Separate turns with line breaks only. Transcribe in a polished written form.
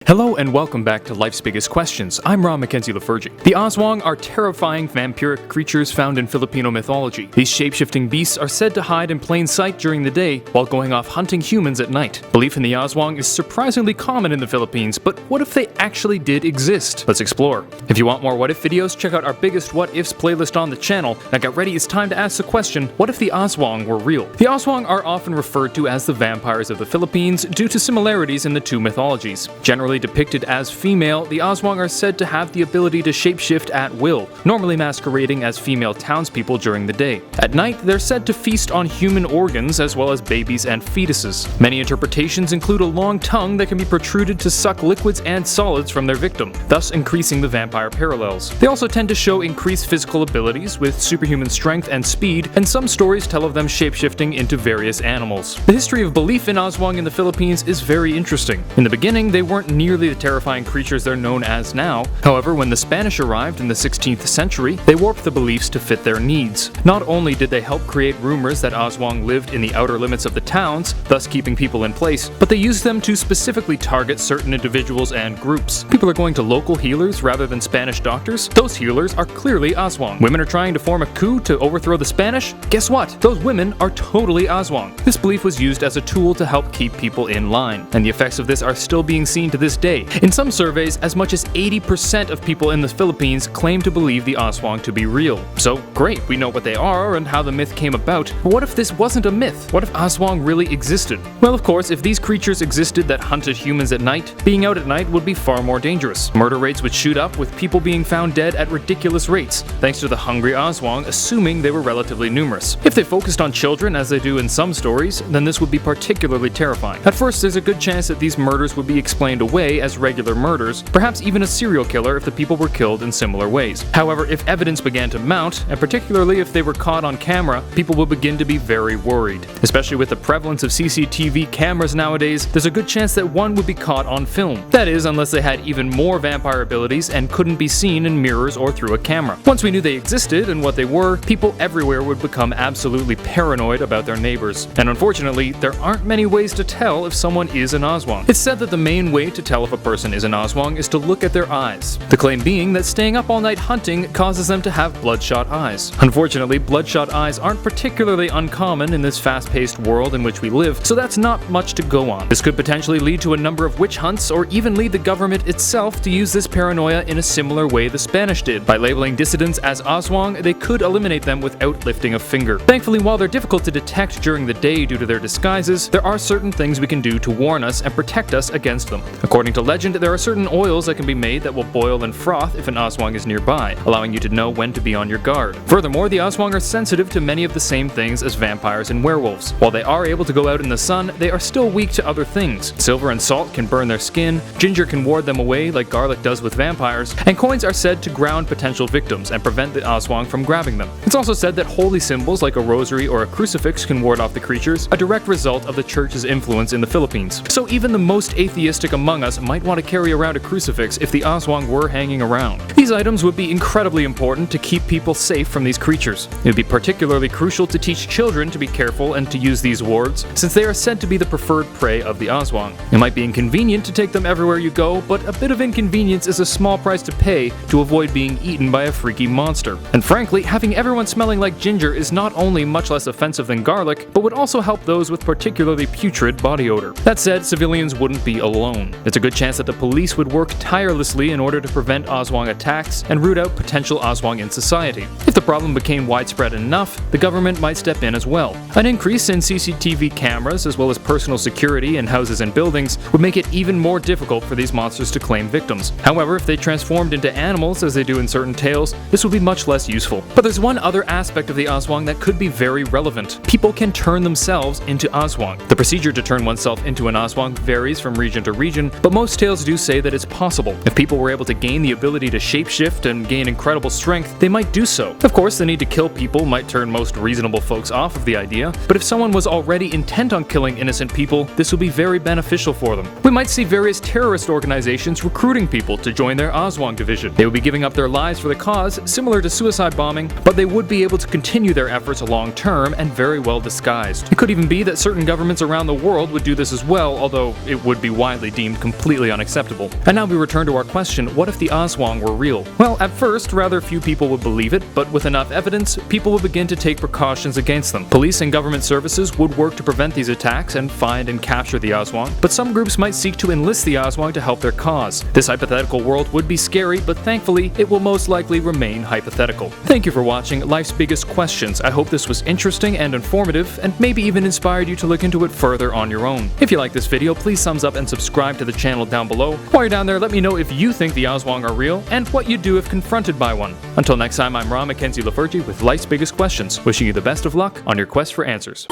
Hello and welcome back to Life's Biggest Questions. I'm Ron Mackenzie Lafergie. The Aswang are terrifying vampiric creatures found in Filipino mythology. These shape-shifting beasts are said to hide in plain sight during the day while going off hunting humans at night. Belief in the Aswang is surprisingly common in the Philippines, but what if they actually did exist? Let's explore. If you want more what if videos, check out our biggest what ifs playlist on the channel. Now get ready, it's time to ask the question, what if the Aswang were real? The Aswang are often referred to as the vampires of the Philippines due to similarities in the two mythologies. Generally depicted as female, the Aswang are said to have the ability to shapeshift at will, normally masquerading as female townspeople during the day. At night, they're said to feast on human organs as well as babies and fetuses. Many interpretations include a long tongue that can be protruded to suck liquids and solids from their victim, thus increasing the vampire parallels. They also tend to show increased physical abilities with superhuman strength and speed, and some stories tell of them shapeshifting into various animals. The history of belief in Aswang in the Philippines is very interesting. In the beginning, they weren't nearly the terrifying creatures they're known as now. However, when the Spanish arrived in the 16th century, they warped the beliefs to fit their needs. Not only did they help create rumors that Aswang lived in the outer limits of the towns, thus keeping people in place, but they used them to specifically target certain individuals and groups. People are going to local healers rather than Spanish doctors. Those healers are clearly Aswang. Women are trying to form a coup to overthrow the Spanish. Guess what? Those women are totally Aswang. This belief was used as a tool to help keep people in line, and the effects of this are still being seen to this day. In some surveys, as much as 80% of people in the Philippines claim to believe the Aswang to be real. So great, we know what they are and how the myth came about, but what if this wasn't a myth? What if Aswang really existed? Well, of course, if these creatures existed that hunted humans at night, being out at night would be far more dangerous. Murder rates would shoot up, with people being found dead at ridiculous rates, thanks to the hungry Aswang assuming they were relatively numerous. If they focused on children, as they do in some stories, then this would be particularly terrifying. At first, there's a good chance that these murders would be explained away as regular murders, perhaps even a serial killer if the people were killed in similar ways. However, if evidence began to mount, and particularly if they were caught on camera, people would begin to be very worried. Especially with the prevalence of CCTV cameras nowadays, there's a good chance that one would be caught on film. That is, unless they had even more vampire abilities and couldn't be seen in mirrors or through a camera. Once we knew they existed and what they were, people everywhere would become absolutely paranoid about their neighbors. And unfortunately, there aren't many ways to tell if someone is an Aswang. It's said that the main way to tell if a person is an Aswang is to look at their eyes. The claim being that staying up all night hunting causes them to have bloodshot eyes. Unfortunately, bloodshot eyes aren't particularly uncommon in this fast-paced world in which we live, so that's not much to go on. This could potentially lead to a number of witch hunts, or even lead the government itself to use this paranoia in a similar way the Spanish did. By labeling dissidents as Aswang, they could eliminate them without lifting a finger. Thankfully, while they're difficult to detect during the day due to their disguises, there are certain things we can do to warn us and protect us against them. According to legend, there are certain oils that can be made that will boil and froth if an Aswang is nearby, allowing you to know when to be on your guard. Furthermore, the Aswang are sensitive to many of the same things as vampires and werewolves. While they are able to go out in the sun, they are still weak to other things. Silver and salt can burn their skin, ginger can ward them away like garlic does with vampires, and coins are said to ground potential victims and prevent the Aswang from grabbing them. It's also said that holy symbols like a rosary or a crucifix can ward off the creatures, a direct result of the church's influence in the Philippines. So even the most atheistic among us might want to carry around a crucifix if the Aswang were hanging around. These items would be incredibly important to keep people safe from these creatures. It would be particularly crucial to teach children to be careful and to use these wards, since they are said to be the preferred prey of the Aswang. It might be inconvenient to take them everywhere you go, but a bit of inconvenience is a small price to pay to avoid being eaten by a freaky monster. And frankly, having everyone smelling like ginger is not only much less offensive than garlic, but would also help those with particularly putrid body odor. That said, civilians wouldn't be alone. It's a good chance that the police would work tirelessly in order to prevent Aswang attacks and root out potential Aswang in society. If the problem became widespread enough, the government might step in as well. An increase in CCTV cameras, as well as personal security in houses and buildings, would make it even more difficult for these monsters to claim victims. However, if they transformed into animals, as they do in certain tales, this would be much less useful. But there's one other aspect of the Aswang that could be very relevant. People can turn themselves into Aswang. The procedure to turn oneself into an Aswang varies from region to region, but most tales do say that it's possible. If people were able to gain the ability to shapeshift and gain incredible strength, they might do so. Of course, the need to kill people might turn most reasonable folks off of the idea, but if someone was already intent on killing innocent people, this would be very beneficial for them. We might see various terrorist organizations recruiting people to join their Aswang division. They would be giving up their lives for the cause, similar to suicide bombing, but they would be able to continue their efforts long term and very well disguised. It could even be that certain governments around the world would do this as well, although it would be widely deemed completely unacceptable. And now we return to our question, what if the Aswang were real? Well, at first, rather few people would believe it, but with enough evidence, people would begin to take precautions against them. Police and government services would work to prevent these attacks and find and capture the Aswang, but some groups might seek to enlist the Aswang to help their cause. This hypothetical world would be scary, but thankfully, it will most likely remain hypothetical. Thank you for watching Life's Biggest Questions. I hope this was interesting and informative, and maybe even inspired you to look into it further on your own. If you like this video, please thumbs up and subscribe to the channel down below. While you're down there, let me know if you think the Aswang are real, and what you'd do if confronted by one. Until next time, I'm Ron Mackenzie Lafergie with Life's Biggest Questions, wishing you the best of luck on your quest for answers.